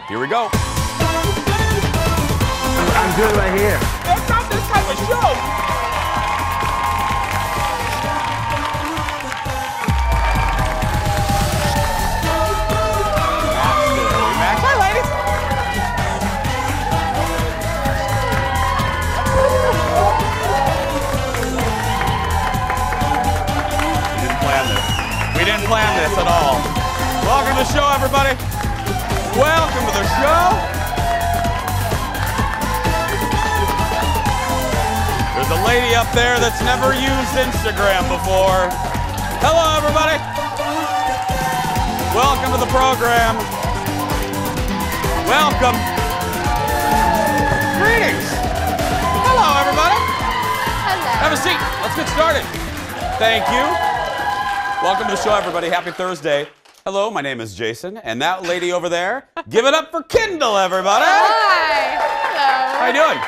Here we go. I'm good right here. That's not this type of show. Max, hi, ladies. We didn't plan this at all. Welcome to the show, everybody. Welcome to the show. There's a lady up there that's never used Instagram before. Hello, everybody. Welcome to the program. Welcome. Greetings. Hello, everybody. Hello. Have a seat. Let's get started. Thank you. Welcome to the show, everybody. Happy Thursday. Hello, my name is Jason, and that lady over there, give it up for Kendall, everybody. Hi. Hello. How you doing?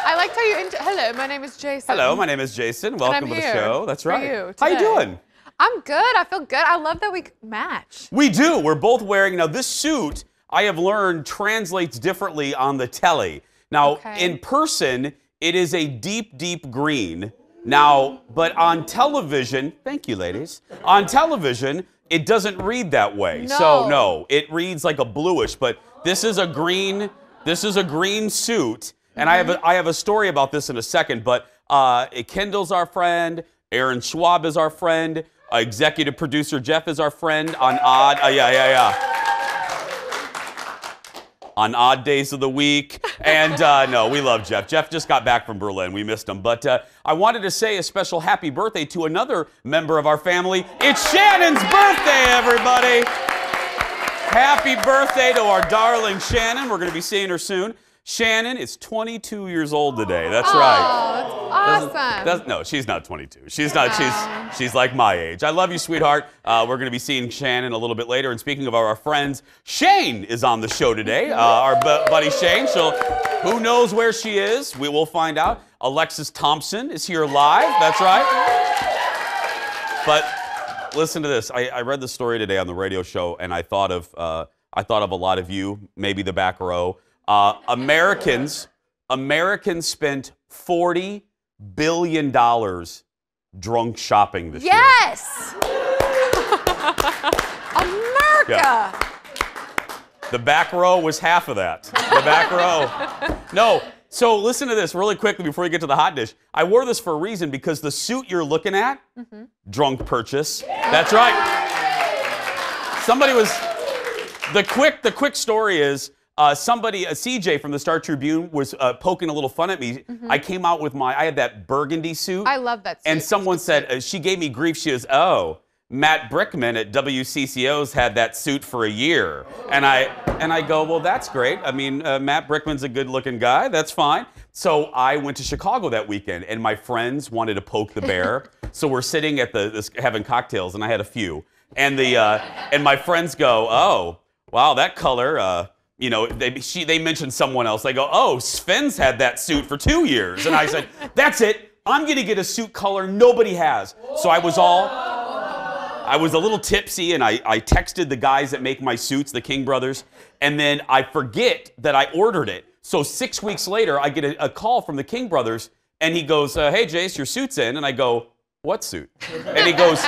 I liked how you hello, my name is Jason. Hello, my name is Jason. Welcome to the show. That's right. You How you doing? I'm good. I feel good. I love that we match. We do. We're both wearing, now this suit, I have learned, translates differently on the telly. Now, in person, it is a deep, deep green. Now, but on television, thank you, ladies. On television, it doesn't read that way. No. So no, it reads like a bluish, but this is a green suit. And I have a story about this in a second, but Kendall's our friend, Aaron Schwab is our friend, executive producer Jeff is our friend on on odd days of the week. And no, we love Jeff. Jeff just got back from Berlin. We missed him. But I wanted to say a special happy birthday to another member of our family. It's Shannon's birthday, everybody. Happy birthday to our darling Shannon. We're going to be seeing her soon. Shannon is 22 years old today. That's right. Oh, that's awesome. No, she's not 22. She's not. She's like my age. I love you, sweetheart. We're going to be seeing Shannon a little bit later. And speaking of our friends, Shane is on the show today. Our buddy Shane. Who knows where she is? We will find out. Alexis Thompson is here live. That's right. But listen to this. I read the story today on the radio show, and I thought of a lot of you, maybe the back row. Americans spent $40 billion drunk shopping this year. Yes! America! Yeah. The back row was half of that. The back row. No, so listen to this really quickly before you get to the hot dish. I wore this for a reason because the suit you're looking at, drunk purchase. That's right. Somebody was, the quick story is, somebody, CJ from the Star Tribune, was poking a little fun at me. I came out with I had that burgundy suit. I love that suit. And someone said, she gave me grief. She goes, oh, Matt Brickman at WCCO's had that suit for a year. And I go, well, that's great. I mean, Matt Brickman's a good-looking guy. That's fine. So I went to Chicago that weekend, and my friends wanted to poke the bear. So we're sitting at having cocktails, and I had a few. And and my friends go, oh, wow, that color. You know, they mentioned someone else. They go, oh, Sven's had that suit for 2 years. And I said, that's it. I'm going to get a suit color nobody has. So I was a little tipsy, and I texted the guys that make my suits, the King brothers, and then I forget that I ordered it. So 6 weeks later, I get a call from the King brothers, and he goes, hey, Jace, your suit's in. And I go, what suit? And he goes,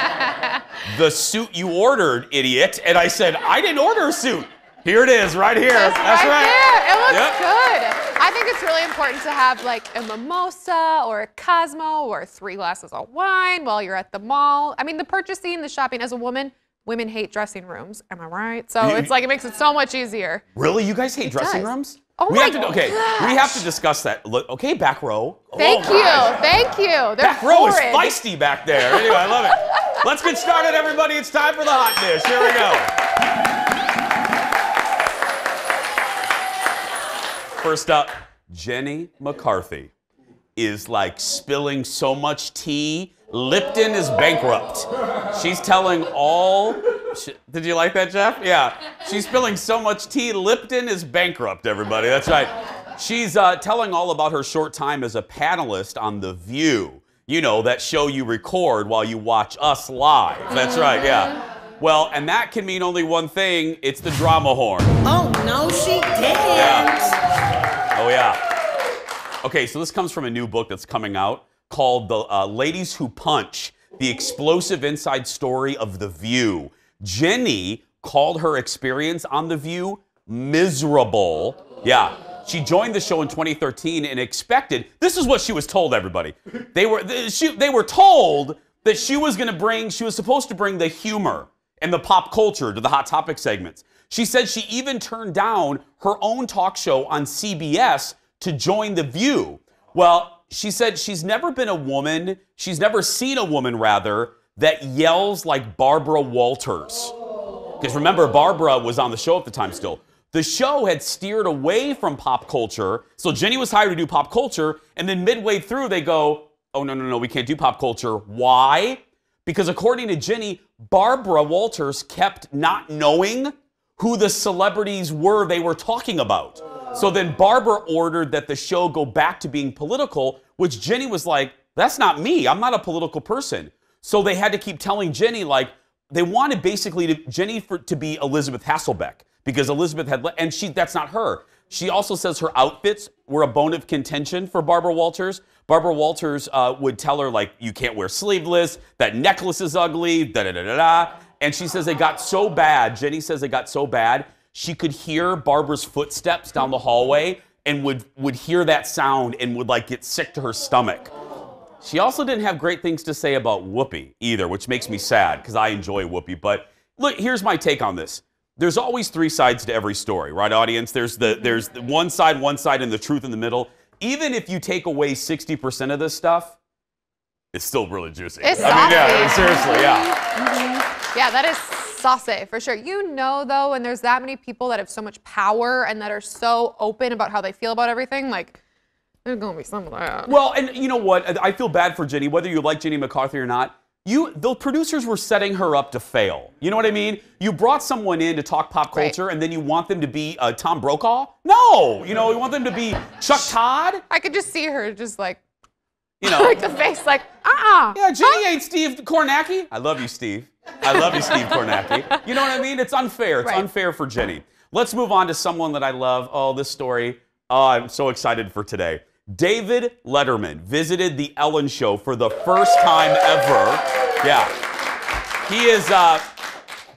the suit you ordered, idiot. And I said, I didn't order a suit. Here it is, right here. That's right. There. It looks good. I think it's really important to have like a mimosa or a Cosmo or 3 glasses of wine while you're at the mall. I mean, the purchasing, the shopping. As a woman, women hate dressing rooms. Am I right? So it's like it makes it so much easier. Really? You guys hate dressing rooms? Oh we my have to, okay, gosh. we have to discuss that. Look, okay, back row. Thank you. Thank you. They're back row is horrid. feisty back there. Anyway, I love it. Let's get started, everybody. It's time for the hot dish. Here we go. First up, Jenny McCarthy is like spilling so much tea. Lipton is bankrupt. She's telling all... Did you like that, Jeff? Yeah. She's spilling so much tea. Lipton is bankrupt, everybody. That's right. She's telling all about her short time as a panelist on The View. You know, that show you record while you watch us live. That's right, yeah. Well, and that can mean only one thing. It's the drama horn. Oh, no, she didn't. Yeah. Oh, yeah. Okay, so this comes from a new book that's coming out called The Ladies Who Punch, The Explosive Inside Story of The View. Jenny called her experience on The View miserable. Yeah. She joined the show in 2013 and expected, this is what she was told, everybody. They were told that she was supposed to bring the humor and the pop culture to the Hot Topic segments. She said she even turned down her own talk show on CBS to join The View. Well, she said she's never seen a woman, that yells like Barbara Walters. Because remember, Barbara was on the show at the time still. The show had steered away from pop culture, so Jenny was hired to do pop culture, and then midway through they go, oh, no, we can't do pop culture. Why? Because according to Jenny, Barbara Walters kept not knowing who the celebrities were they were talking about. So then Barbara ordered that the show go back to being political, which Jenny was like, that's not me. I'm not a political person. So they had to keep telling Jenny, like, they wanted basically Jenny to be Elizabeth Hasselbeck. Because Elizabeth that's not her. She also says her outfits were a bone of contention for Barbara Walters. Barbara Walters would tell her, like, you can't wear sleeveless, that necklace is ugly, da-da-da-da-da. And she says it got so bad, Jenny says it got so bad, she could hear Barbara's footsteps down the hallway and would hear that sound and would, like, get sick to her stomach. She also didn't have great things to say about Whoopi either, which makes me sad because I enjoy Whoopi. But look, here's my take on this. There's always three sides to every story, right, audience? There's the one side, and the truth in the middle. Even if you take away 60% of this stuff, it's still really juicy. It's I mean, yeah, saucy. seriously, yeah. Mm-hmm. Yeah, that is saucy for sure. You know, though, when there's that many people that have so much power and that are so open about how they feel about everything, like, there's gonna be some of that. Well, and you know what? I feel bad for Jenny, whether you like Jenny McCarthy or not. The producers were setting her up to fail. You know what I mean? You brought someone in to talk pop culture, and then you want them to be Tom Brokaw? No! You know, you want them to be Chuck Todd? I could just see her just like, you know, like the face, like, Yeah, Jenny ain't Steve Kornacki. I love you, Steve. I love you, Steve Kornacki. You know what I mean? It's unfair. It's unfair for Jenny. Let's move on to someone that I love. Oh, this story. Oh, I'm so excited for today. David Letterman visited The Ellen Show for the first time ever. Yeah.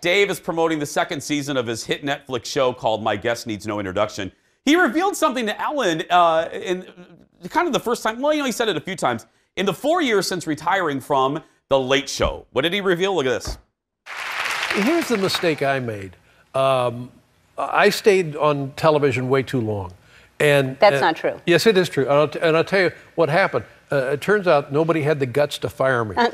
Dave is promoting the second season of his hit Netflix show called My Guest Needs No Introduction. He revealed something to Ellen in kind of the first time. Well, you know, he said it a few times. In the 4 years since retiring from The Late Show. What did he reveal? Look at this. Here's the mistake I made. I stayed on television way too long. And that's not true. Yes, it is true. And I'll tell you what happened. It turns out nobody had the guts to fire me. And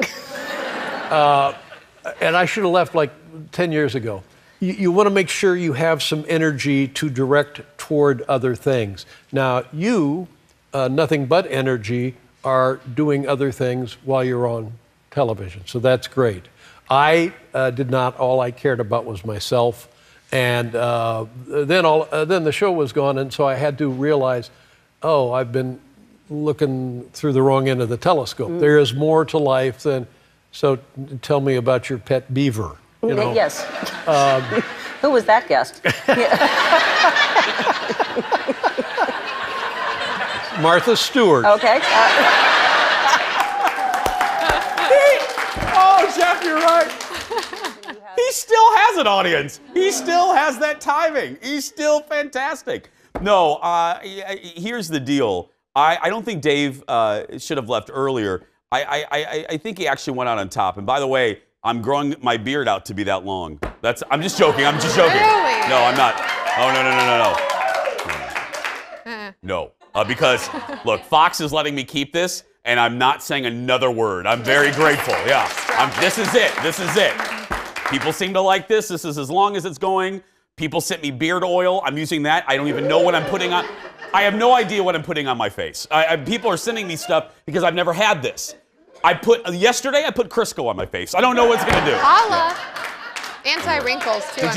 I should have left like 10 years ago. You want to make sure you have some energy to direct toward other things. Now, you, nothing but energy, are doing other things while you're on television. So that's great. I did not. All I cared about was myself. And then the show was gone, and so I had to realize, oh, I've been looking through the wrong end of the telescope. There is more to life than, so tell me about your pet beaver. You know? Yes. Who was that guest? Martha Stewart. Okay. Oh, Jeff, you're right. He still has an audience. He still has that timing. He's still fantastic. No, here's the deal. I don't think Dave should have left earlier. I think he actually went out on top. And by the way, I'm growing my beard out to be that long. I'm just joking. I'm just joking. Really? No, I'm not. Oh, no. No. Because, look, Fox is letting me keep this, and I'm not saying another word. I'm very grateful. Yeah. This is it. This is it. People seem to like this. This is as long as it's going. People sent me beard oil. I'm using that. I don't even know what I'm putting on. I have no idea what I'm putting on my face. People are sending me stuff because I've never had this. Yesterday I put Crisco on my face. I don't know what it's gonna do. Holla. Anti-wrinkles too.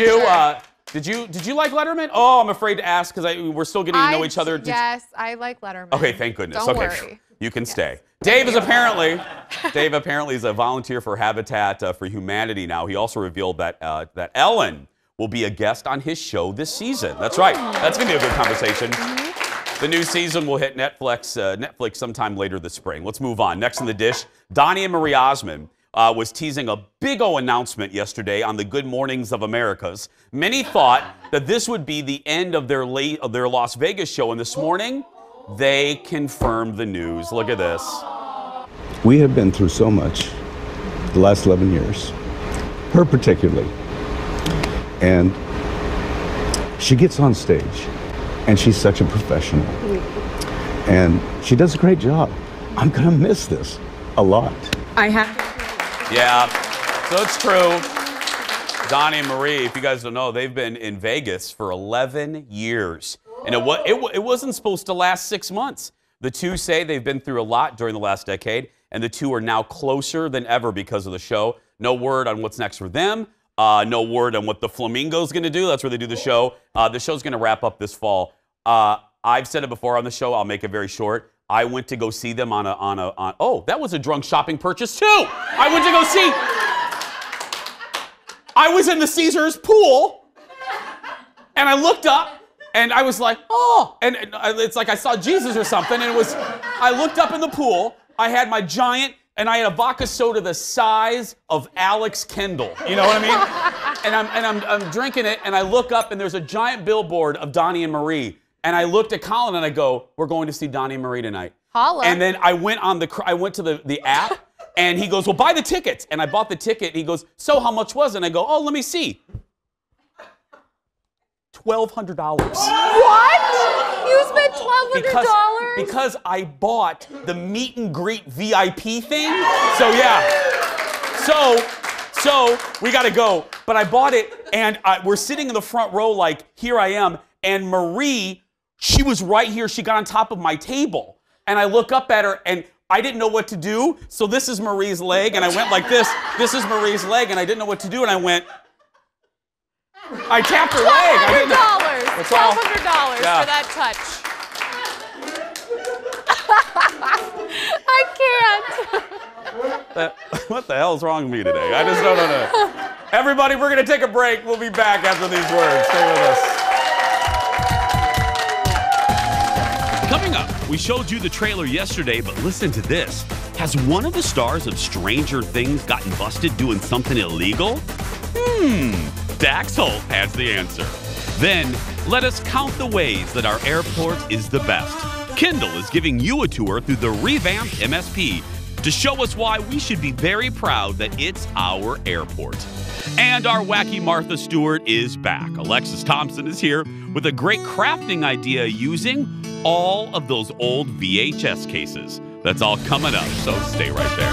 Did you like Letterman? Oh, I'm afraid to ask because we're still getting to know each other. Yes, I like Letterman. Okay, thank goodness. Don't okay. worry. You can stay. Dave apparently is a volunteer for Habitat for Humanity now. He also revealed that that Ellen will be a guest on his show this season. That's right. That's going to be a good conversation. The new season will hit Netflix sometime later this spring. Let's move on. Next in the dish, Donnie and Marie Osmond was teasing a big O announcement yesterday on the Good Mornings of Americas. Many thought that this would be the end of their Las Vegas show, and this morning, they confirmed the news. Look at this. We have been through so much the last 11 years, her particularly. And she gets on stage, and she's such a professional. And she does a great job. I'm going to miss this a lot. I have to. Yeah, so it's true. Donnie and Marie, if you guys don't know, they've been in Vegas for 11 years. And it wasn't supposed to last 6 months. The two say they've been through a lot during the last decade, and the two are now closer than ever because of the show. No word on what's next for them. No word on what the Flamingo's going to do. That's where they do the show. The show's going to wrap up this fall. I've said it before on the show. I'll make it very short. I went to go see them oh, that was a drunk shopping purchase too. I went to go see. I was in the Caesars pool, and I looked up, and I was like, oh, and it's like I saw Jesus or something, and I looked up in the pool. I had my giant, and I had a vodka soda the size of Alex Kendall. You know what I mean? And I'm drinking it, and I look up, and there's a giant billboard of Donnie and Marie. And I looked at Colin and I go, we're going to see Donnie and Marie tonight. Holla. And then I went to the app and he goes, well, buy the tickets. And I bought the ticket. And he goes, so how much was it? And I go, oh, let me see. $1,200. What? You spent $1,200? Because I bought the meet and greet VIP thing. So yeah. So we got to go. But I bought it and we're sitting in the front row like, here I am. And Marie, she was right here. She got on top of my table. And I look up at her, and I didn't know what to do. So this is Marie's leg, and I went like this. This is Marie's leg, and I didn't know what to do, and I went. I tapped her leg. $1,200 Yeah. for that touch. I can't. What the hell is wrong with me today? I just don't know. Everybody, we're going to take a break. We'll be back after these words. Stay with us. Coming up, we showed you the trailer yesterday, but listen to this. Has one of the stars of Stranger Things gotten busted doing something illegal? Dax Holt has the answer. Then, let us count the ways that our airport is the best. Kendall is giving you a tour through the revamped MSP to show us why we should be very proud that it's our airport. And our wacky Martha Stewart is back. Alexis Thompson is here with a great crafting idea using all of those old VHS cases. That's all coming up, so stay right there.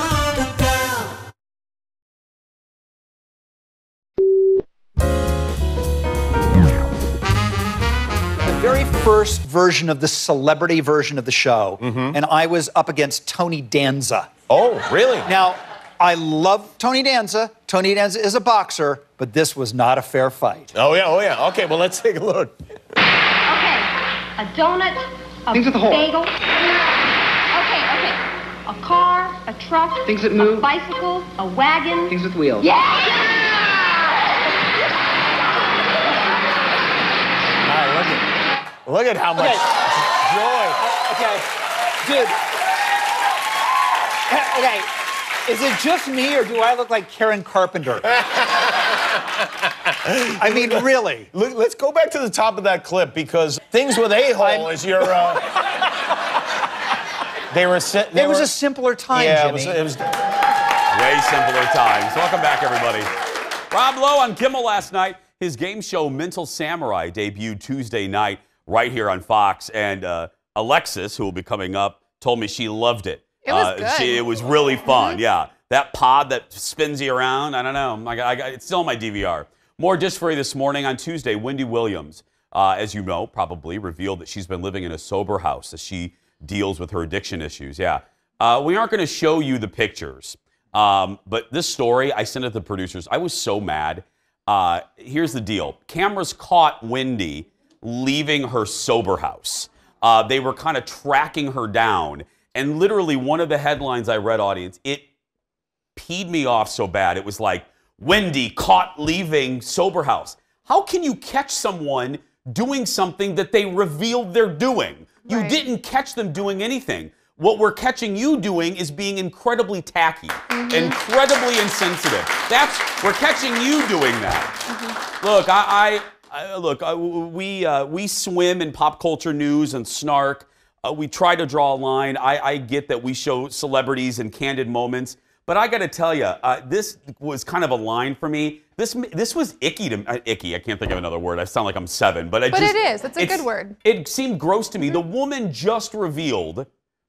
Very first version of the celebrity version of the show, and I was up against Tony Danza. Oh, really? Now, I love Tony Danza. Tony Danza is a boxer, but this was not a fair fight. Oh, yeah. Okay, well, let's take a look. Okay, a donut, a bagel. Okay. A car, a truck. Things that move. A bicycle, a wagon. Things with wheels. Yeah! All right, look at how much joy. Okay, dude. Okay, is it just me or do I look like Karen Carpenter? I mean, really. Let's go back to the top of that clip because Things with A-hole is your... It was a simpler time, Jimmy. It was way simpler times. Welcome back, everybody. Rob Lowe on Kimmel last night. His game show, Mental Samurai, debuted Tuesday night right here on Fox. And Alexis, who will be coming up, told me she loved it. It was good. It was really fun, yeah. That pod that spins you around, I don't know. It's still on my DVR. More dish for you this morning. On Tuesday, Wendy Williams, as you know, probably revealed that she's been living in a sober house as she deals with her addiction issues, yeah. We aren't going to show you the pictures, but this story, I sent it to the producers. I was so mad. Here's the deal. Cameras caught Wendy leaving her sober house. They were kind of tracking her down, And literally one of the headlines I read, audience, it peed me off so bad. It was like, Wendy caught leaving sober house. How can you catch someone doing something that they revealed they're doing? You didn't catch them doing anything. What we're catching you doing is being incredibly tacky, incredibly insensitive. We're catching you doing that. Look, we swim in pop culture news and snark. We try to draw a line. I get that we show celebrities in candid moments, but I got to tell you, this was kind of a line for me. This was icky to icky. I can't think of another word. I sound like I'm 7, but it is. It's a good word. It seemed gross to me. The woman just revealed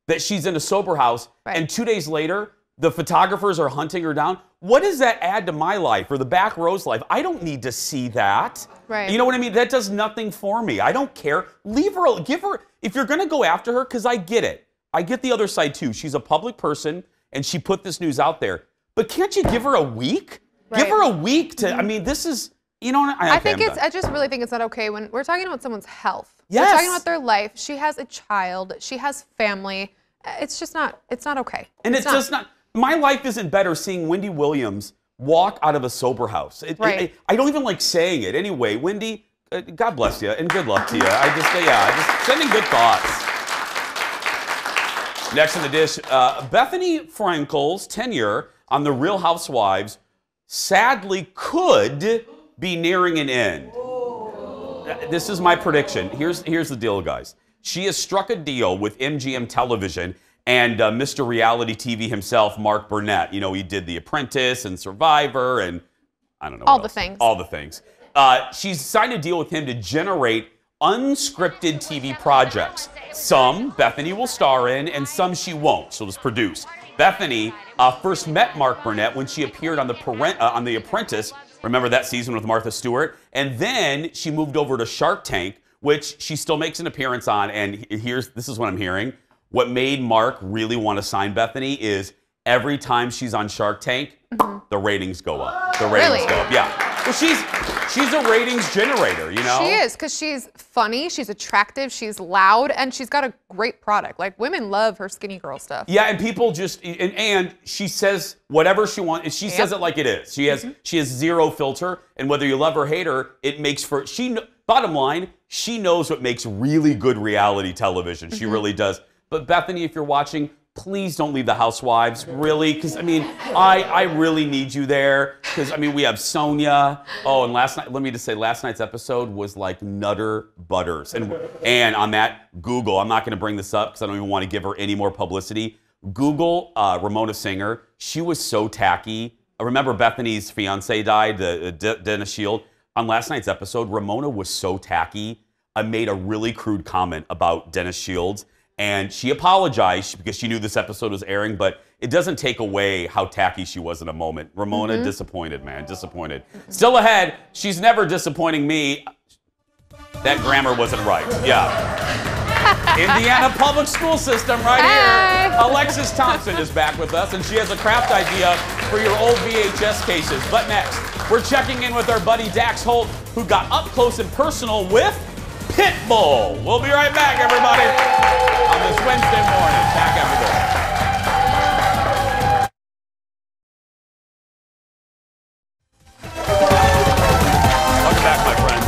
that she's in a sober house, and 2 days later, the photographers are hunting her down. What does that add to my life or the back row's life? I don't need to see that. Right. You know what I mean? That does nothing for me. I don't care. Leave her, give her, if you're going to go after her, because I get it. I get the other side too. She's a public person, and she put this news out there. But can't you give her a week? Give her a week to, I mean, this is, you know, I just really think it's not okay when we're talking about someone's health. Yes. We're talking about their life. She has a child. She has family. It's just not, it's not okay. And it's just not, my life isn't better seeing Wendy Williams walk out of a sober house. I don't even like saying it. Anyway, Wendy, God bless you and good luck to you. Just sending good thoughts. Next on the dish, Bethenny Frankel's tenure on The Real Housewives sadly could be nearing an end. This is my prediction. Here's the deal, guys. She has struck a deal with MGM Television and Mr. Reality TV himself, Mark Burnett. You know, he did The Apprentice and Survivor and I don't know all the things. All the things. She's signed a deal with him to generate unscripted TV projects. Some Bethenny will star in and some she won't. She'll just produce. Bethenny first met Mark Burnett when she appeared on The Apprentice. Remember that season with Martha Stewart? And then she moved over to Shark Tank, which she still makes an appearance on. And this is what I'm hearing. What made Mark really want to sign Bethenny is every time she's on Shark Tank, the ratings go up. The ratings go up, yeah. Well, she's a ratings generator, you know? She is, because she's funny, she's attractive, she's loud, and she's got a great product. Like, women love her skinny girl stuff. Yeah, and people just, and she says whatever she wants. She says it like it is. She has zero filter, and whether you love or hate her, it makes for, bottom line, she knows what makes really good reality television. She really does. But Bethenny, if you're watching, please don't leave the Housewives, really, because, I mean, I really need you there, because, I mean, we have Sonia. Oh, and last night, let me just say, last night's episode was like Nutter Butters. And on that, Google, I'm not going to bring this up because I don't even want to give her any more publicity. Google Ramona Singer. She was so tacky. I remember Bethany's fiance died, Dennis Shield. On last night's episode, Ramona was so tacky. I made a really crude comment about Dennis Shields. And she apologized because she knew this episode was airing, but it doesn't take away how tacky she was in a moment. Ramona, disappointed, man, disappointed. Still ahead, she's never disappointing me. That grammar wasn't right, yeah. Indiana public school system right here. Alexis Thompson is back with us, and she has a craft idea for your old VHS cases. But next, we're checking in with our buddy Dax Holt, who got up close and personal with Pitbull. We'll be right back, everybody, on this Wednesday morning. Back after this. Welcome back, my friends.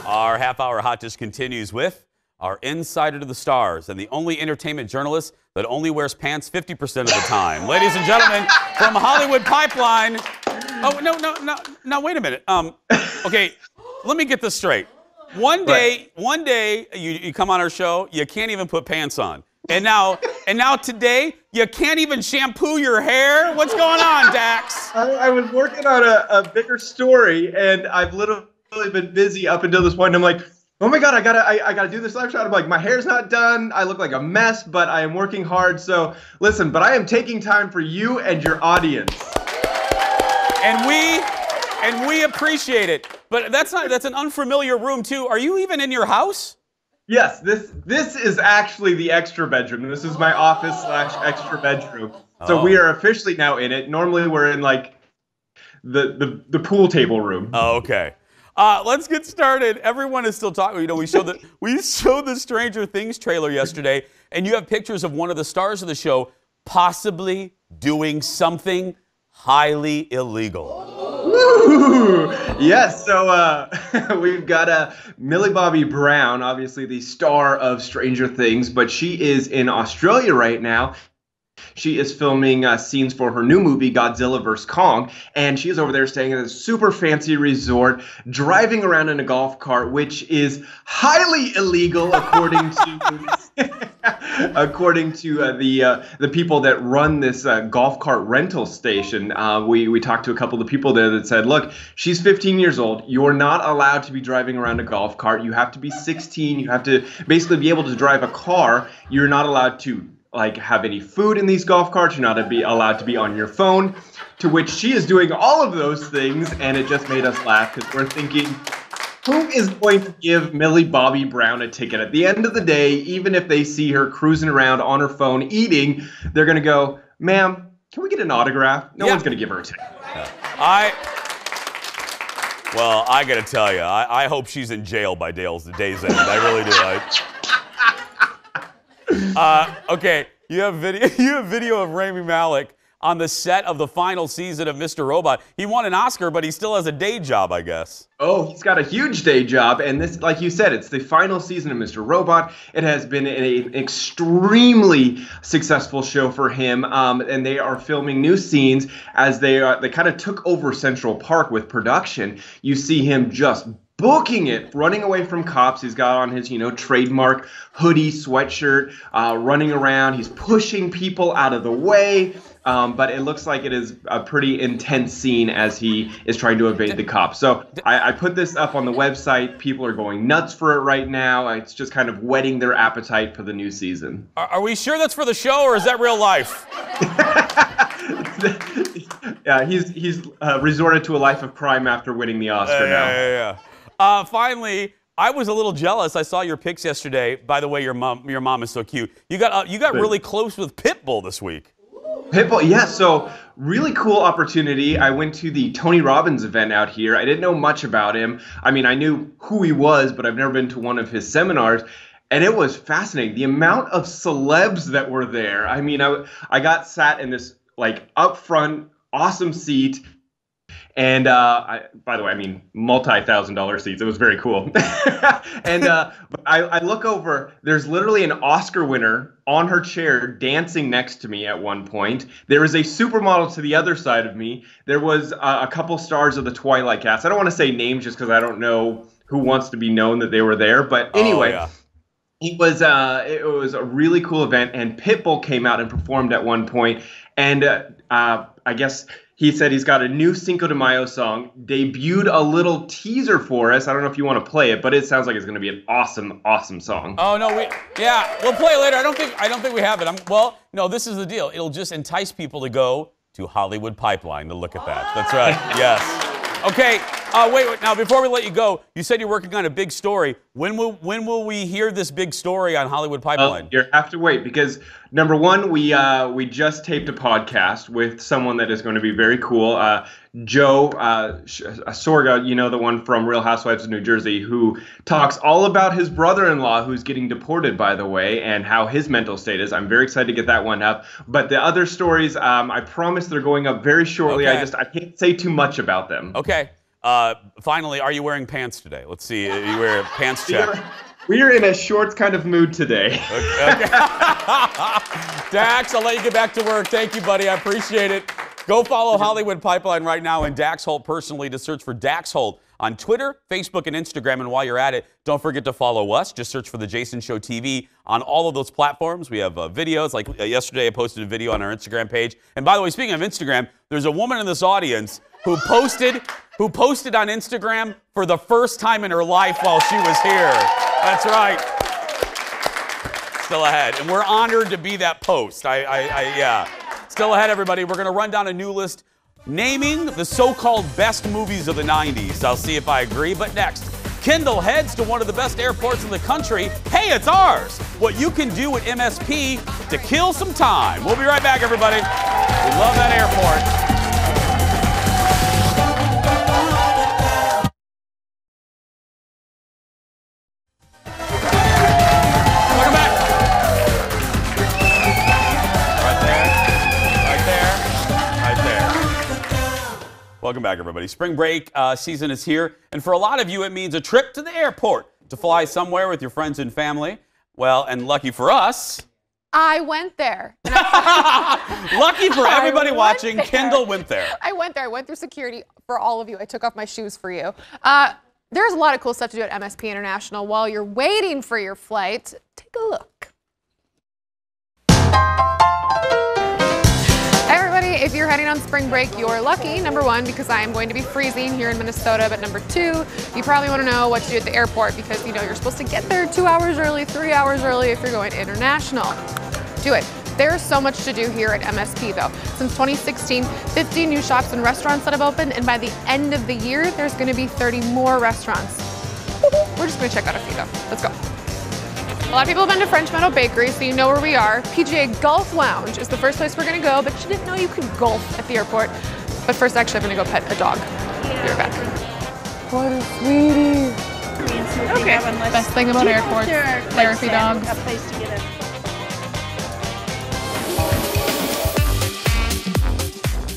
Our half-hour hot dish continues with our insider to the stars and the only entertainment journalist that only wears pants 50% of the time. Ladies and gentlemen, from Hollywood Pipeline. Oh, no, wait a minute. Okay, let me get this straight. One day you come on our show, you can't even put pants on. And now today, you can't even shampoo your hair? What's going on, Dax? I was working on a bigger story, and I've literally been busy up until this point. And I'm like, oh my God, I gotta do this live shot. I'm like, my hair's not done. I look like a mess, but I am working hard. So listen, but I am taking time for you and your audience. And we appreciate it. But that's an unfamiliar room too. Are you even in your house? Yes, this is actually the extra bedroom. This is my office / extra bedroom. So we are officially now in it. Normally we're in like the pool table room. Oh, okay. Let's get started. Everyone is still talking. You know, we showed the Stranger Things trailer yesterday, and you have pictures of one of the stars of the show possibly doing something highly illegal. Woo! Yes, so we've got Millie Bobby Brown, obviously the star of Stranger Things, but she is in Australia right now. She is filming scenes for her new movie, Godzilla vs. Kong, and she is over there staying at a super fancy resort, driving around in a golf cart, which is highly illegal according to the people that run this golf cart rental station. We talked to a couple of the people there that said, look, she's 15 years old. You're not allowed to be driving around a golf cart. You have to be 16. You have to basically be able to drive a car. You're not allowed to have any food in these golf carts. You're not allowed to be on your phone, to which she is doing all of those things, and it just made us laugh because we're thinking, who is going to give Millie Bobby Brown a ticket? At the end of the day, even if they see her cruising around on her phone eating, they're going to go, ma'am, can we get an autograph? No one's going to give her a ticket. Well, I got to tell you, I hope she's in jail by day's end. I really do. Okay, you have video of Rami Malek on the set of the final season of Mr. Robot. He won an Oscar, but he still has a day job, I guess. Oh, he's got a huge day job, and this, like you said, it's the final season of Mr. Robot. It has been an extremely successful show for him, and they are filming new scenes as they kind of took over Central Park with production. You see him just booking it, running away from cops. He's got on his, trademark hoodie, sweatshirt, running around. He's pushing people out of the way. But it looks like it is a pretty intense scene as he is trying to evade the cops. So I put this up on the website. People are going nuts for it right now. It's just kind of whetting their appetite for the new season. Are we sure that's for the show, or is that real life? Yeah, he's resorted to a life of crime after winning the Oscar now. Yeah. Finally, I was a little jealous. I saw your pics yesterday. By the way, your mom is so cute. You got really close with Pitbull this week. Pitbull, yeah, so really cool opportunity. I went to the Tony Robbins event out here. I didn't know much about him. I mean, I knew who he was, but I've never been to one of his seminars. And it was fascinating. The amount of celebs that were there. I mean, I got sat in this up front, awesome seat. And by the way, I mean, multi-$1,000 seats. It was very cool. And I look over, there's literally an Oscar winner on her chair dancing next to me at one point. There was a supermodel to the other side of me. There was a couple stars of the Twilight cast. I don't want to say names just because I don't know who wants to be known that they were there. But anyway, it was a really cool event. And Pitbull came out and performed at one point. And I guess he said he's got a new Cinco de Mayo song, debuted a little teaser for us. I don't know if you want to play it, but it sounds like it's going to be an awesome, awesome song. Oh, no, we'll play it later. I don't think we have it. Well, no, this is the deal. It'll just entice people to go to Hollywood Pipeline to look at that. That's right, yes. Okay, wait, now before we let you go, you said you're working on a big story. When will we hear this big story on Hollywood Pipeline? You have to wait because number one, we just taped a podcast with someone that is going to be very cool. Joe Sorga, the one from Real Housewives of New Jersey, who talks all about his brother-in-law who's getting deported, by the way, and how his mental state is. I'm very excited to get that one up. But the other stories, I promise they're going up very shortly. Okay. I can't say too much about them. Okay. Finally, are you wearing pants today? Let's see. You wear a pants check. We're in a shorts kind of mood today. Okay. Dax, I'll let you get back to work. Thank you, buddy. I appreciate it. Go follow Hollywood Pipeline right now and Dax Holt personally to search for Dax Holt on Twitter, Facebook, and Instagram. And while you're at it, don't forget to follow us. Just search for The Jason Show TV on all of those platforms. We have videos. Like yesterday, I posted a video on our Instagram page. And by the way, speaking of Instagram, there's a woman in this audience who posted on Instagram for the first time in her life while she was here. That's right. Still ahead. And we're honored to be that post. Yeah. Still ahead, everybody. We're going to run down a new list naming the so-called best movies of the 90s. I'll see if I agree. But next, Kendall heads to one of the best airports in the country. Hey, it's ours. What you can do at MSP to kill some time. We'll be right back, everybody. We love that airport. Welcome back, everybody. Spring break season is here, and for a lot of you, it means a trip to the airport to fly somewhere with your friends and family. Well, and lucky for us, I went there. lucky for everybody watching, Kendall went there. I went there. I went through security for all of you. I took off my shoes for you. There's a lot of cool stuff to do at MSP International. While you're waiting for your flight, take a look. Everybody, if you're heading on spring break, you're lucky, number one, because I am going to be freezing here in Minnesota, but number two, you probably want to know what to do at the airport because you know you're supposed to get there 2 hours early, 3 hours early if you're going international. Do it. There's so much to do here at MSP though. Since 2016, 50 new shops and restaurants that have opened, and by the end of the year, there's going to be 30 more restaurants. We're just going to check out a few though. Let's go. A lot of people have been to French Meadow Bakery, so you know where we are. PGA Golf Lounge is the first place we're going to go, but you didn't know you could golf at the airport. But first, actually, I'm going to go pet a dog. Be right back. What a sweetie. Okay. Best thing about airports, therapy dogs.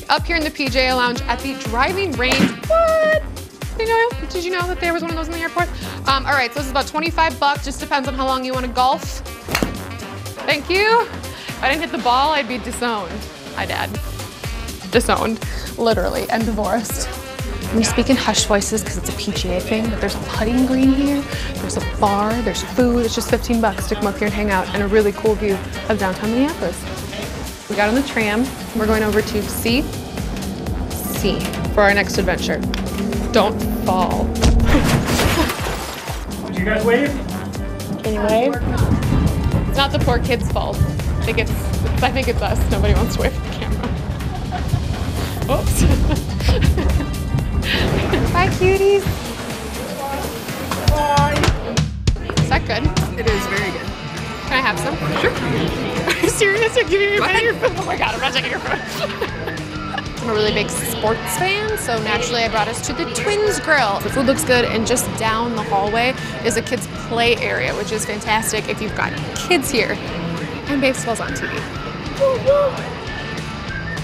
Up here in the PGA Lounge at the driving range. What? Did you know that there was one of those in the airport? All right, so this is about $25. Just depends on how long you want to golf. Thank you. If I didn't hit the ball, I'd be disowned. Hi, Dad. Disowned, literally, and divorced. I'm speaking hush voices because it's a PGA thing, but there's a putting green here, there's a bar, there's food. It's just $15 to come up here and hang out, and a really cool view of downtown Minneapolis. We got on the tram. We're going over to C for our next adventure. Don't fall. Did you guys wave? Can you wave? It's not the poor kid's fault. I think it's us. Nobody wants to wave at the camera. Oops. Bye, cuties. Bye. Is that good? It is very good. Can I have some? Sure. Are you serious? You're giving me your food? Oh my God, I'm not taking your food. I'm a really big sports fan, so naturally I brought us to the Twins Grill. The food looks good, and just down the hallway is a kids' play area, which is fantastic if you've got kids here. And baseball's on TV.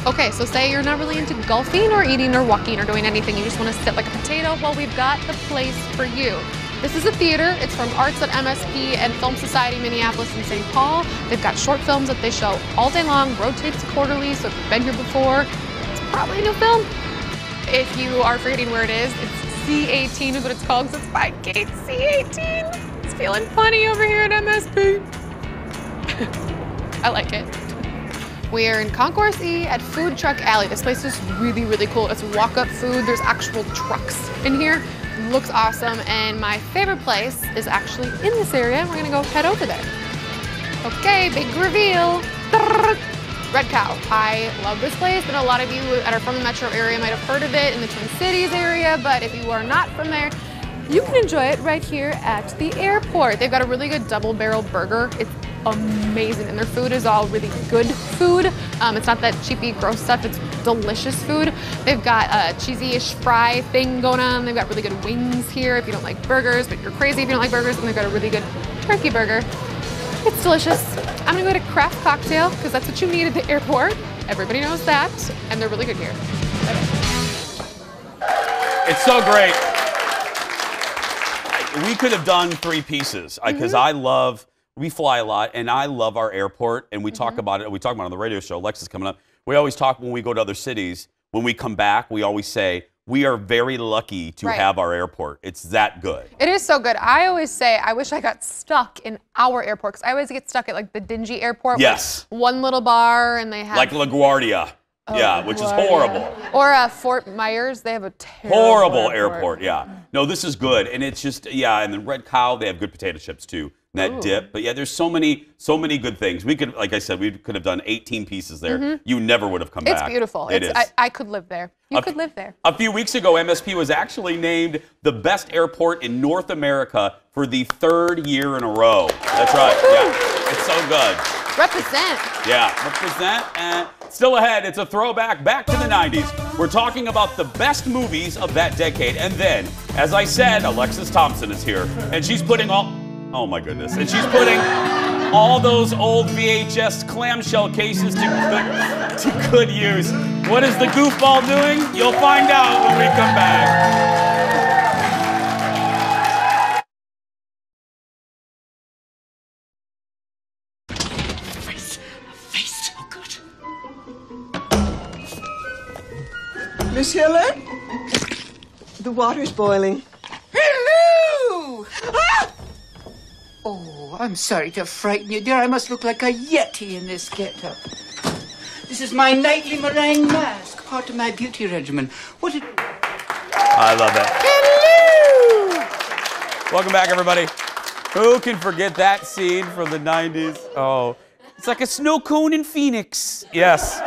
Okay, so say you're not really into golfing or eating or walking or doing anything, you just want to sit like a potato, well, we've got the place for you. This is a theater. It's from Arts at MSP and Film Society Minneapolis and St. Paul. They've got short films that they show all day long, rotates quarterly, so if you've been here before, probably a new film. If you are forgetting where it is, it's C18 is what it's called, because it's by gate C18. It's feeling funny over here at MSP. I like it. We are in Concourse E at Food Truck Alley. This place is really, really cool. It's walk-up food. There's actual trucks in here. It looks awesome, and my favorite place is actually in this area. We're gonna go head over there. Okay, big reveal. Red Cow. I love this place, and a lot of you that are from the metro area might have heard of it in the Twin Cities area, but if you are not from there, you can enjoy it right here at the airport. They've got a really good double barrel burger. It's amazing, and their food is all really good food. It's not that cheapy, gross stuff. It's delicious food. They've got a cheesy-ish fry thing going on. They've got really good wings here if you don't like burgers, but you're crazy if you don't like burgers, and they've got a really good turkey burger. It's delicious. I'm gonna go to Craft Cocktail because that's what you need at the airport. Everybody knows that, and they're really good here. It's so great. We could have done 3 pieces because we fly a lot, and I love our airport, and we talk about it. We talk about it on the radio show. Alexis coming up. We always talk when we go to other cities. When we come back, we always say, we are very lucky to have our airport. It's that good. It is so good. I always say, I wish I got stuck in our airport, because I always get stuck at like the dingy airport. Yes. With one little bar, and they have like LaGuardia. Yeah, which is horrible. Or Fort Myers, they have a terrible horrible airport. Yeah. No, this is good, and it's just and the Red Cow, they have good potato chips too. That dip, but yeah, there's so many good things. We could, like I said, we could have done 18 pieces there. You never would have come back. It's beautiful. It is. I could live there. You could live there. A few weeks ago, MSP was actually named the best airport in North America for the 3rd year in a row. That's right. Yeah, it's so good. Represent. Yeah, represent. And still ahead, it's a throwback back to the 90s. We're talking about the best movies of that decade. And then, as I said, Alexis Thompson is here, and she's putting oh my goodness. And she's putting all those old VHS clamshell cases to good use. What is the goofball doing? You'll find out when we come back. Miss Helen? The water's boiling. Hello! Ah! Oh, I'm sorry to frighten you, dear. I must look like a yeti in this get-up. This is my nightly meringue mask, part of my beauty regimen. What did... I love that. Hello! Welcome back, everybody. Who can forget that scene from the 90s? Oh, it's like a snow cone in Phoenix. Yes.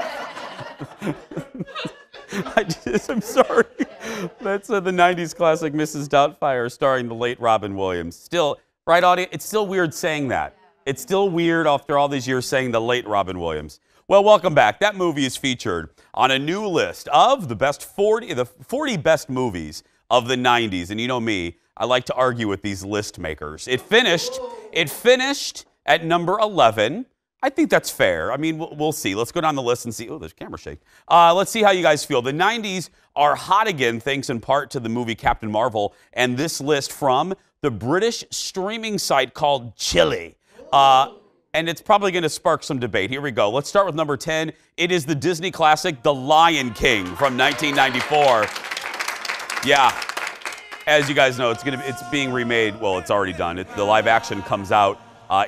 I'm sorry. That's the 90s classic Mrs. Doubtfire starring the late Robin Williams. Still, right, audience? It's still weird saying that. It's still weird after all these years saying the late Robin Williams. Well, welcome back. That movie is featured on a new list of the 40 best movies of the 90s. And you know me, I like to argue with these list makers. It finished at number 11. I think that's fair. I mean, we'll see. Let's go down the list and see. Oh, there's camera shake. Let's see how you guys feel. The 90s are hot again, thanks in part to the movie Captain Marvel and this list from the British streaming site called Chili. And it's probably going to spark some debate. Here we go. Let's start with number 10. It is the Disney classic, The Lion King from 1994. Yeah. As you guys know, it's being remade. Well, it's already done. The live action comes out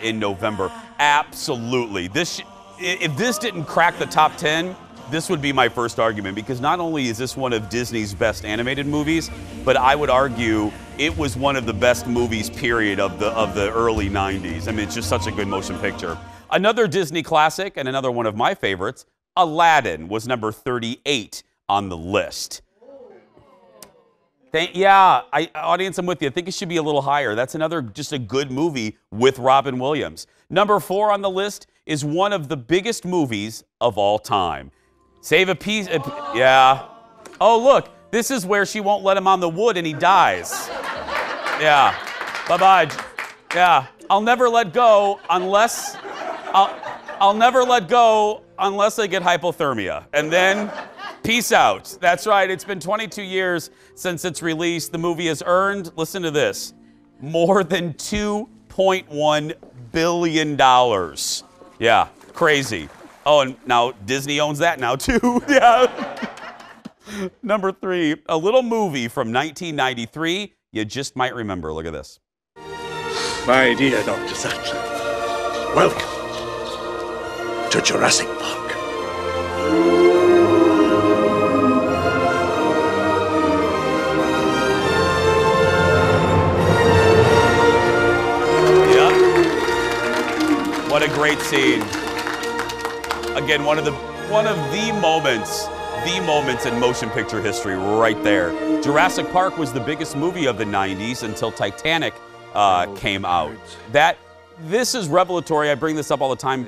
in November. Absolutely. If this didn't crack the top 10, this would be my first argument, because not only is this one of Disney's best animated movies, but I would argue it was one of the best movies, period, of the early 90s. I mean, it's just such a good motion picture. Another Disney classic, and another one of my favorites, Aladdin, was number 38 on the list. Audience, I'm with you. I think it should be a little higher. That's just a good movie with Robin Williams. Number 4 on the list is one of the biggest movies of all time. Save a Piece. Yeah. Oh, look. This is where she won't let him on the wood and he dies. Yeah. Bye-bye. Yeah. I'll never let go unless I get hypothermia. And then peace out. That's right. It's been 22 years since its release. The movie has earned, listen to this, more than $2.1 billion. Yeah, crazy. Oh, and now Disney owns that now too. Yeah. Number 3, a little movie from 1993 you just might remember. Look at this. My dear Dr. Sattler, welcome to Jurassic Park. What a great scene. Again, one of the moments in motion picture history right there. Jurassic Park was the biggest movie of the 90s until Titanic came out. This is revelatory. I bring this up all the time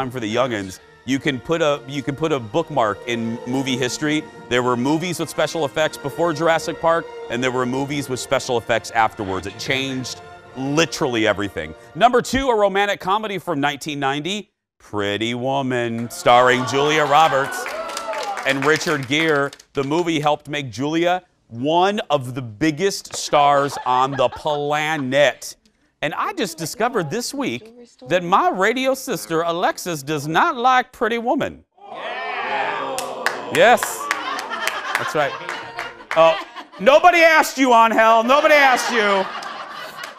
for the youngins. You can put a bookmark in movie history. There were movies with special effects before Jurassic Park, and there were movies with special effects afterwards. It changed literally everything. Number 2, a romantic comedy from 1990, Pretty Woman, starring Julia Roberts and Richard Gere. The movie helped make Julia one of the biggest stars on the planet. And I just discovered this week that my radio sister, Alexis, does not like Pretty Woman. Yes. That's right. Oh, nobody asked you, Angel. Nobody asked you.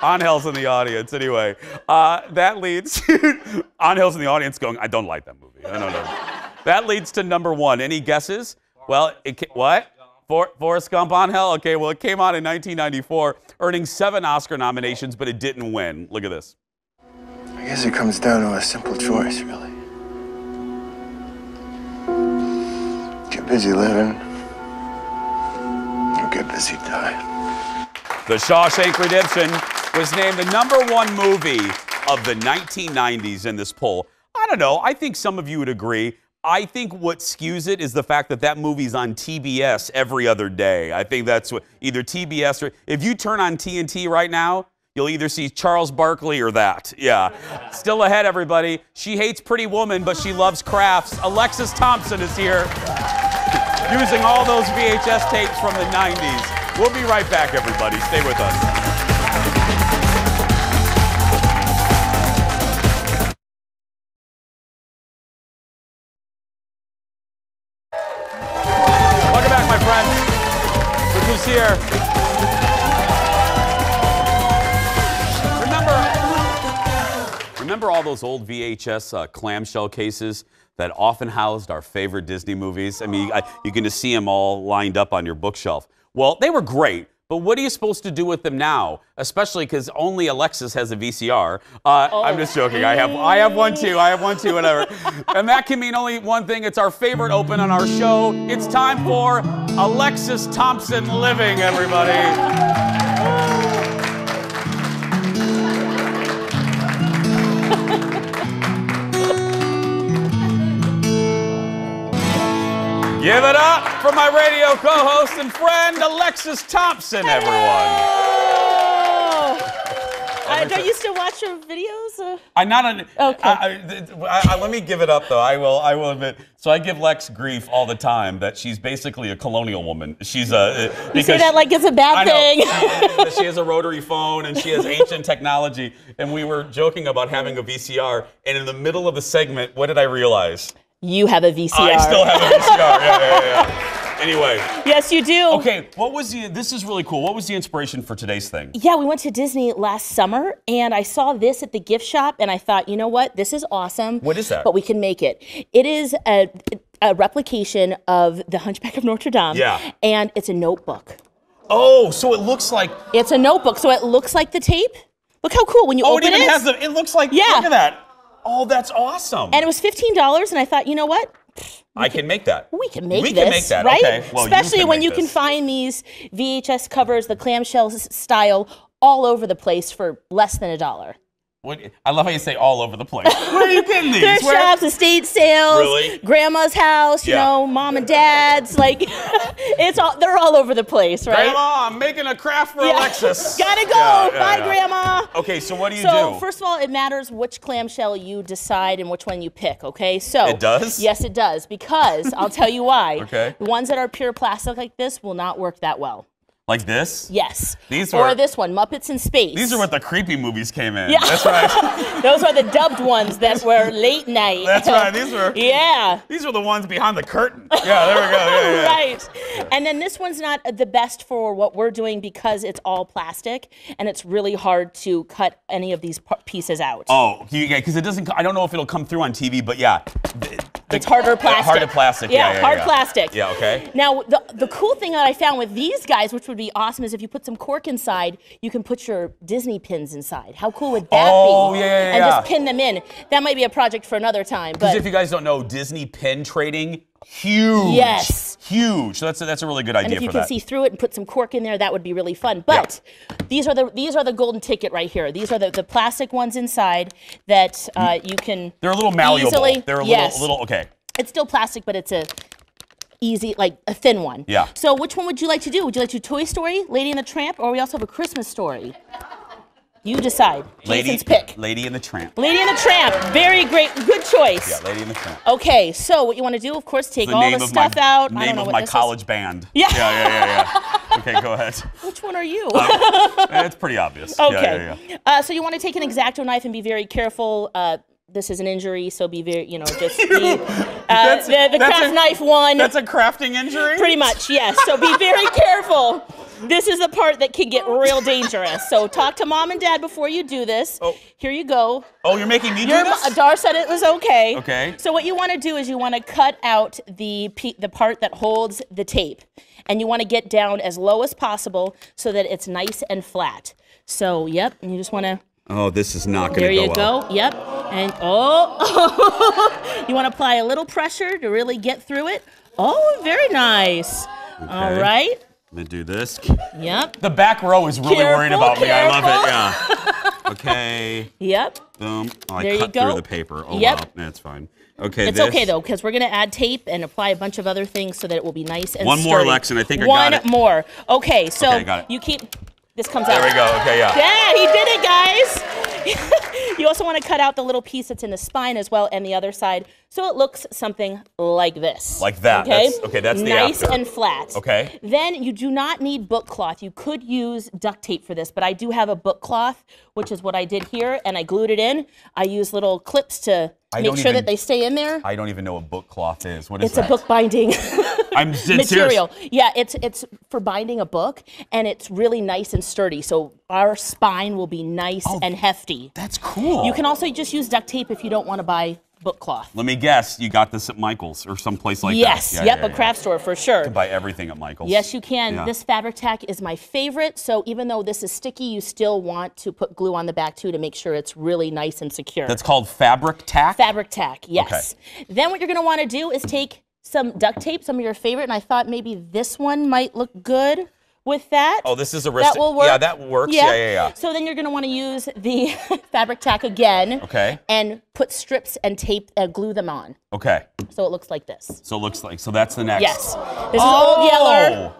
Angel's in the audience. Anyway, that leads to Angel's in the audience going, I don't like that movie. I don't know. That leads to number 1. Any guesses? Well, what? Forrest Gump, Angel? Okay, well, it came out in 1994, earning 7 Oscar nominations, but it didn't win. Look at this. I guess it comes down to a simple choice, really. Get busy living, or get busy dying. The Shawshank Redemption was named the number 1 movie of the 1990s in this poll. I don't know. I think some of you would agree. I think what skews it is the fact that movie's on TBS every other day. I think that's what, either TBS or, if you turn on TNT right now, you'll either see Charles Barkley or that. Yeah. Still ahead, everybody. She hates Pretty Woman, but she loves crafts. Alexis Thompson is here. using all those VHS tapes from the 90s. We'll be right back, everybody. Stay with us. Welcome back, my friends. Look who's here. Remember all those old VHS clamshell cases that often housed our favorite Disney movies? I mean, you can just see them all lined up on your bookshelf. Well, they were great, but what are you supposed to do with them now? Especially because only Alexis has a VCR. I'm just joking. I have one too. Whatever. And that can mean only one thing. It's our favorite open on our show. It's time for Alexis Thompson Living, everybody. Give it up for my radio co-host and friend, Alexis Thompson, everyone. Don't you still watch your videos? I'm not on. Okay. Let me give it up, though. I will admit. So I give Lex grief all the time that she's basically a colonial woman. She's a. You say that like it's a bad thing. She has a rotary phone and she has ancient technology. And we were joking about having a VCR. And in the middle of the segment, what did I realize? You have a VCR. I still have a VCR. Yeah. Anyway. Yes, you do. Okay, this is really cool. What was the inspiration for today's thing? Yeah, we went to Disney last summer, and I saw this at the gift shop, and I thought, you know what? This is awesome. What is that? But we can make it. It is a replication of the Hunchback of Notre Dame. Yeah. And it's a notebook. Oh, so it looks like... It's a notebook, so it looks like the tape. Look how cool when you open it. Oh, it even has it looks like... Yeah. Look at that. Oh, that's awesome. And it was $15, and I thought, you know what? I can make that. We can make this. We can make that, right? okay. Well, especially when you can find these VHS covers, the clamshell style, all over the place for less than $1. What, I love how you say all over the place. Where are you getting these? Thrift shops, estate sales, really? Grandma's house, you know, mom and dad's, like, they're all over the place, right? Grandma, I'm making a craft for Alexis. Gotta go. Bye, Grandma. Okay, so what do you do? So, first of all, it matters which clamshell you decide and which one you pick, okay? So it does? Yes, it does, because I'll tell you why. Okay. The ones that are pure plastic like this will not work that well. Like this? Yes. Or this one, Muppets in Space. These are what the creepy movies came in. Yeah. That's right. Those are the dubbed ones that were late night. That's right. These were. Yeah. These were the ones behind the curtain. Yeah, there we go. Yeah. Right. And then this one's not the best for what we're doing because it's all plastic and it's really hard to cut any of these pieces out. Oh, yeah, because it doesn't. I don't know if it'll come through on TV, but yeah. It's harder plastic. Harder plastic. Yeah, hard plastic. Yeah. Okay. Now the cool thing that I found with these guys, which would be awesome, is if you put some cork inside, you can put your Disney pins inside. How cool would that be? Oh, yeah. And just pin them in. That might be a project for another time. Because if you guys don't know, Disney pin trading, huge. Yes. Huge. So that's a really good idea for that. And if you can see through it and put some cork in there, that would be really fun. But these are the golden ticket right here. These are the plastic ones inside that you can. They're a little malleable. Easily, They're a little okay. It's still plastic, but it's a thin one. Yeah. So which one would you like to do? Would you like to do Toy Story, Lady and the Tramp, or we also have a Christmas story? You decide. Jason's pick. Lady and the Tramp. Lady and the Tramp. Very great. Good choice. Yeah, Lady and the Tramp. Okay, so what you want to do, of course, take all the stuff out. Name of my college band. Yeah. Yeah. Okay, go ahead. Which one are you? It's pretty obvious. Okay. So you want to take an X-Acto knife and be very careful. This is an injury, so be very, just be, the craft knife one. That's a crafting injury? Pretty much, yes. So be very careful. This is the part that can get real dangerous. So talk to mom and dad before you do this. Oh. Here you go. Oh, you're making me do this? Dar said it was okay. Okay. So what you want to do is you want to cut out the part that holds the tape. And you want to get down as low as possible so that it's nice and flat. So, yep, and you just want to... Oh, this is not going to go There you go. Yep. And you want to apply a little pressure to really get through it. Oh, very nice. Okay. All right. I'm going to do this. Yep. The back row is really worried about me. I love it. Yeah. Okay. Yep. Boom. Oh, I there cut you go. through the paper. Oh, yep. Wow. That's fine. Okay. It's okay, though, because we're going to add tape and apply a bunch of other things so that it will be nice and One sturdy. more, Lex, and I think I got it. One more. Okay, so got it. you keep... This comes out. There we go. Okay, yeah. Yeah, he did it, guys. You also want to cut out the little piece that's in the spine as well and the other side, so it looks something like this. Like that. Okay, That's the nice after. and flat. Okay. Then you do not need book cloth. You could use duct tape for this, but I do have a book cloth, which is what I did here, and I glued it in. I use little clips to make sure that they stay in there. I don't even know what book cloth is. What is It's that? a book binding I'm material. serious. Yeah, it's for binding a book, and it's really nice and sturdy. So our spine will be nice and hefty. That's cool. You can also just use duct tape if you don't want to buy book cloth. Let me guess, you got this at Michael's or someplace like Yes, that. yep, a craft store for sure. You can buy everything at Michael's. Yes, you can. Yeah. This fabric tack is my favorite. So even though this is sticky, you still want to put glue on the back too to make sure it's really nice and secure. That's called fabric tack? Fabric tack, yes. Then what you're going to want to do is take some duct tape, some of your favorite, and I thought maybe this one might look good with that. Oh, this is a wrist. That will work. Yeah, that works. Yeah. So then you're going to want to use the fabric tack again. Okay. And put strips and tape, glue them on. Okay. So it looks like this. So it looks like, so that's the next. Yes. This is Old Yeller.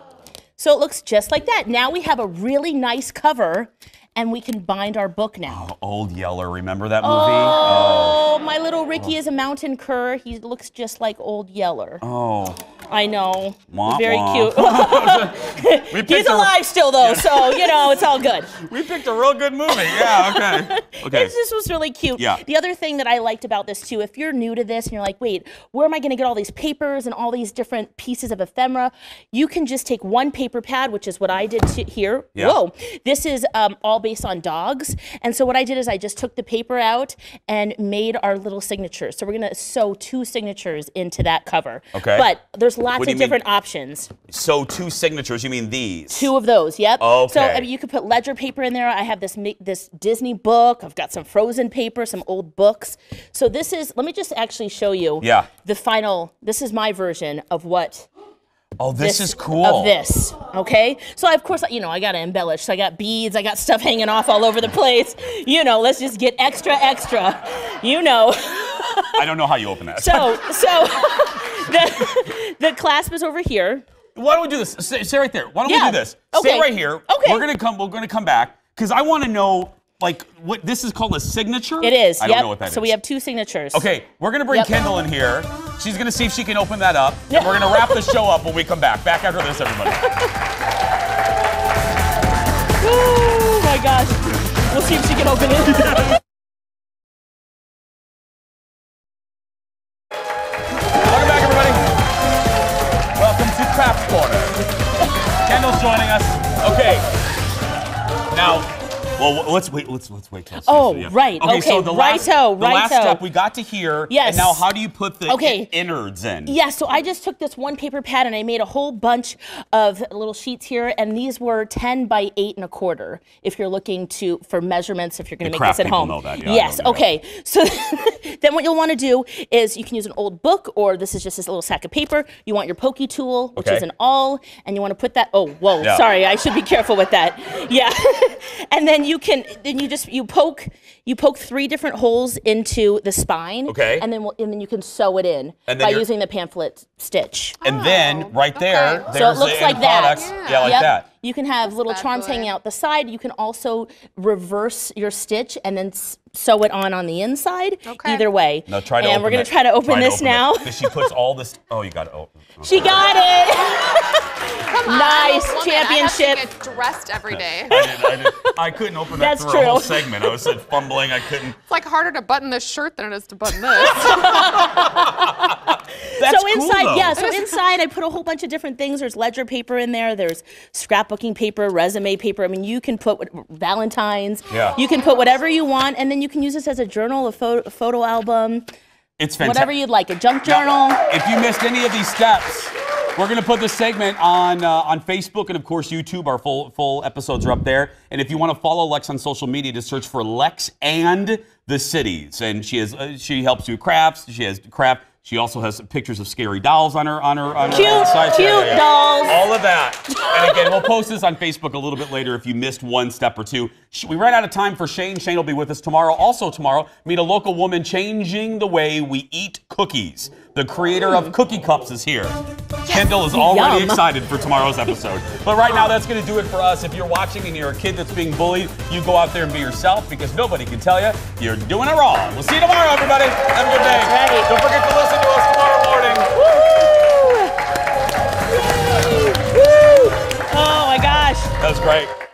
So it looks just like that. Now we have a really nice cover, and we can bind our book now. Oh, Old Yeller, remember that movie? Oh, my little Ricky is a mountain cur. He looks just like Old Yeller. Oh. I know. Wah, Very wah. cute. He's alive still, though, so, you know, it's all good. We picked a real good movie. Yeah, okay. Okay. This was really cute. Yeah. The other thing that I liked about this, too, if you're new to this and you're like, wait, where am I going to get all these papers and all these different pieces of ephemera? You can just take one paper pad, which is what I did here. Yeah. Whoa. This is all based on dogs. And so what I did is I just took the paper out and made our little signatures. So we're going to sew 2 signatures into that cover. Okay. But there's lots What do of you mean? different options. So 2 signatures, you mean these? 2 of those, yep. Okay. So I mean, you could put ledger paper in there. I have this Disney book. I've got some Frozen paper, some old books. So this is, let me just actually show you the final, this is my version of what. Oh, this is cool. Of this, okay? So of course, you know, I gotta embellish. So I got beads, I got stuff hanging off all over the place. You know, let's just get extra. You know. I don't know how you open that. So the clasp is over here. Why don't we do this? Stay right there. Why don't we do this? Okay. Stay right here. Okay. We're gonna come back because I want to know like what this is called a signature. It is. I don't know what that is. So we have 2 signatures. Okay, we're gonna bring Kendall in here. She's gonna see if she can open that up, and we're gonna wrap the show up when we come back. Back after this, everybody. Oh my gosh. We'll see if she can open it. Welcome back, everybody. Welcome to Craft Corner. Kendall's joining us. Okay. Now, well, let's wait. Let's wait till it's right. Okay. So the last step we got to here. Yes. And now, how do you put the innards in? Yeah. So I just took this one paper pad and I made a whole bunch of little sheets here, and these were 10 by 8 1/4. If you're looking for measurements, if you're going to make this at home. Know that. Yeah, yes. Okay. So then what you'll want to do is you can use an old book, or this is just this little sack of paper. You want your pokey tool, which is an awl, and you want to put that. Oh, whoa. Yeah. Sorry, I should be careful with that. Yeah. And then you poke 3 different holes into the spine. Okay. And then you can sew it in by using the pamphlet stitch. And then right there, So there's it looks the like end that. products. Yeah, like that. You can have little charms hanging out the side. You can also reverse your stitch and then sew it on the inside. Okay. Either way. Now try to and open we're going it. to try to open this now. Because she puts all this. Oh, you got to open. Okay. She got it. Come on, Nice I'm a woman. championship. I have to get dressed every day. I couldn't open that That's through a whole true. segment. I was fumbling. I couldn't. It's like harder to button this shirt than it is to button this. That's so inside, cool, though. so inside I put a whole bunch of different things. There's ledger paper in there. There's scrapbooking paper, resume paper. I mean, you can put Valentine's. Yeah. You can put whatever you want, and then you can use this as a journal, a photo album, It's fantastic. whatever you'd like, a junk journal. Now, if you missed any of these steps, we're going to put this segment on Facebook and, of course, YouTube. Our full episodes are up there. And if you want to follow Lex on social media, just search for Lex and the Cities. And she helps you crafts. She has craft. She also has pictures of scary dolls on her site. Cute dolls. All of that. And again, we'll post this on Facebook a little bit later if you missed one step or two. We ran out of time for Shane. Shane will be with us tomorrow. Also tomorrow, meet a local woman changing the way we eat cookies. the creator of Cookie Cups, is here. Kendall is already excited for tomorrow's episode. But right now, that's going to do it for us. If you're watching and you're a kid that's being bullied, you go out there and be yourself, because nobody can tell you you're doing it wrong. We'll see you tomorrow, everybody. Have a good day. Right. Don't forget to listen to us tomorrow morning. Oh my gosh. That was great.